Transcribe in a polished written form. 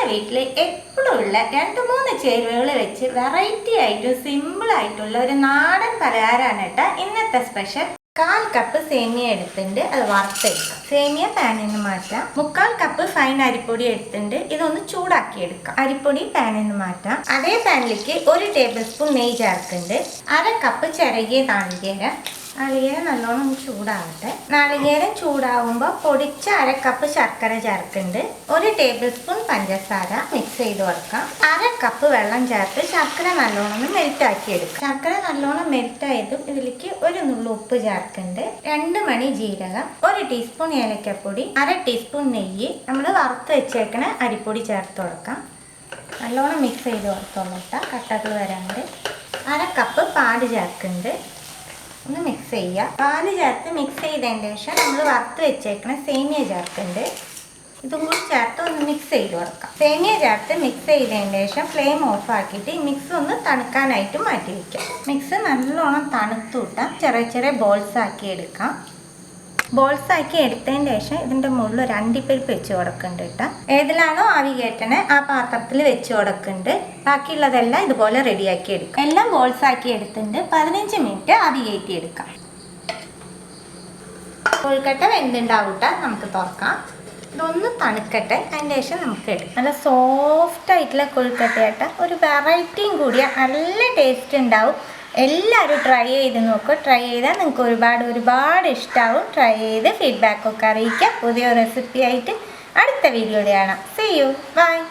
വീട്ടിൽ എപ്പോഴും ഉള്ള 2-3 ചേരുവകൾ വെച്ച് വെറൈറ്റി ആയിട്ട് സിമ്പിൾ ആയിട്ടുള്ള ഒരു നാടൻ പലഹാരമാണ് കേട്ടോ ഇന്നത്തെ സ്പെഷ്യൽ. 1/4 കപ്പ് സേമിയ എടുത്തിട്ടുണ്ട്, അത് വറുത്തെടുക്കാം. സേമിയ പാനിൽ നിന്ന് മാറ്റാം. 3/4 കപ്പ് ഫൈൻ അരിപ്പൊടി എടുത്തിട്ടുണ്ട്, ഇതൊന്ന് ചൂടാക്കി എടുക്കാം. അരിപ്പൊടി പാനിൽ നിന്ന് മാറ്റാം. അതേ പാനിലേക്ക് 1 ടേബിൾ സ്പൂൺ നെയ്യ് ചേർക്കുന്നുണ്ട്. 1/2 കപ്പ് ചിരകിയ നാളികേരം. നാളികേരം നല്ലോണം ചൂടാവട്ടെ. നാളികേരം ചൂടാവുമ്പോൾ പൊടിച്ച 1/2 കപ്പ് ശർക്കര ചേർക്കുന്നുണ്ട്. 1 ടേബിൾ സ്പൂൺ പഞ്ചസാര മിക്സ് ചെയ്ത് കൊടുക്കാം. 1/2 കപ്പ് വെള്ളം ചേർത്ത് ശർക്കര നല്ലോണം മെൽറ്റാക്കി എടുക്കാം. ശർക്കര നല്ലോണം മെൽറ്റായതും ഇതിലേക്ക് 1 നുള്ളു ഉപ്പ് ചേർക്കുന്നുണ്ട്. 2 മണി ജീരകം, 1 ടീസ്പൂൺ ഏലക്കപ്പൊടി, 1/2 ടീസ്പൂൺ നെയ്യ്, നമ്മൾ വറുത്ത് വെച്ചേക്കണ അരിപ്പൊടി ചേർത്ത് കൊടുക്കാം. നല്ലോണം മിക്സ് ചെയ്ത് കൊടുത്തോളൂട്ടാ, കട്ടകൾ വരാണ്ട്. 1/2 കപ്പ് പാല് ചേർക്കുന്നുണ്ട്, ഒന്ന് മിക്സ് ചെയ്യുക. പാല് ചേർത്ത് മിക്സ് ചെയ്തതിന് ശേഷം നമ്മൾ വറുത്ത് വെച്ചേക്കണ സേമിയ ചേർക്കുന്നുണ്ട്, ഇതും കൂടി ചേർത്ത് ഒന്ന് മിക്സ് ചെയ്ത് കൊടുക്കാം. സേമിയ ചേർത്ത് മിക്സ് ചെയ്തതിന് ശേഷം ഫ്ലെയിം ഓഫ് ആക്കിയിട്ട് ഈ മിക്സ് ഒന്ന് തണുക്കാനായിട്ട് മാറ്റി വയ്ക്കാം. മിക്സ് നല്ലോണം തണുത്തു വിട്ടാൽ ചെറിയ ചെറിയ ബോൾസ് ആക്കി എടുക്കാം. ബോൾസ് ആക്കി എടുത്തതിന് ശേഷം ഇതിൻ്റെ മുകളിൽ ഒരു അണ്ടിപ്പരിപ്പ് വെച്ച് കൊടുക്കുന്നുണ്ട് കേട്ടോ. ഏതിലാണോ ആവി കയറ്റണേ ആ പാത്രത്തിൽ വെച്ച് കൊടുക്കുന്നുണ്ട്. ബാക്കിയുള്ളതെല്ലാം ഇതുപോലെ റെഡിയാക്കി എടുക്കാം. എല്ലാം ബോൾസ് ആക്കി എടുത്തിട്ടുണ്ട്. 15 മിനിറ്റ് ആവി കയറ്റി എടുക്കാം. കൊഴുക്കട്ട വെന്തുണ്ടാവും കേട്ടോ, നമുക്ക് തുറക്കാം. ഇതൊന്ന് തണുക്കട്ടെ, അതിന് ശേഷം നമുക്ക് എടുക്കാം. നല്ല സോഫ്റ്റ് ആയിട്ടുള്ള കൊഴുക്കട്ട കേട്ടോ, ഒരു വെറൈറ്റിയും കൂടിയ നല്ല ടേസ്റ്റ് ഉണ്ടാവും. എല്ലാവരും ട്രൈ ചെയ്ത് നോക്കുക. ട്രൈ ചെയ്താൽ നിങ്ങൾക്ക് ഒരുപാട് ഇഷ്ടമാവും. ട്രൈ ചെയ്ത് ഫീഡ്ബാക്കൊക്കെ അറിയിക്കുക. പുതിയ റെസിപ്പി ആയിട്ട് അടുത്ത വീഡിയോയിൽ കാണാം. See you, by.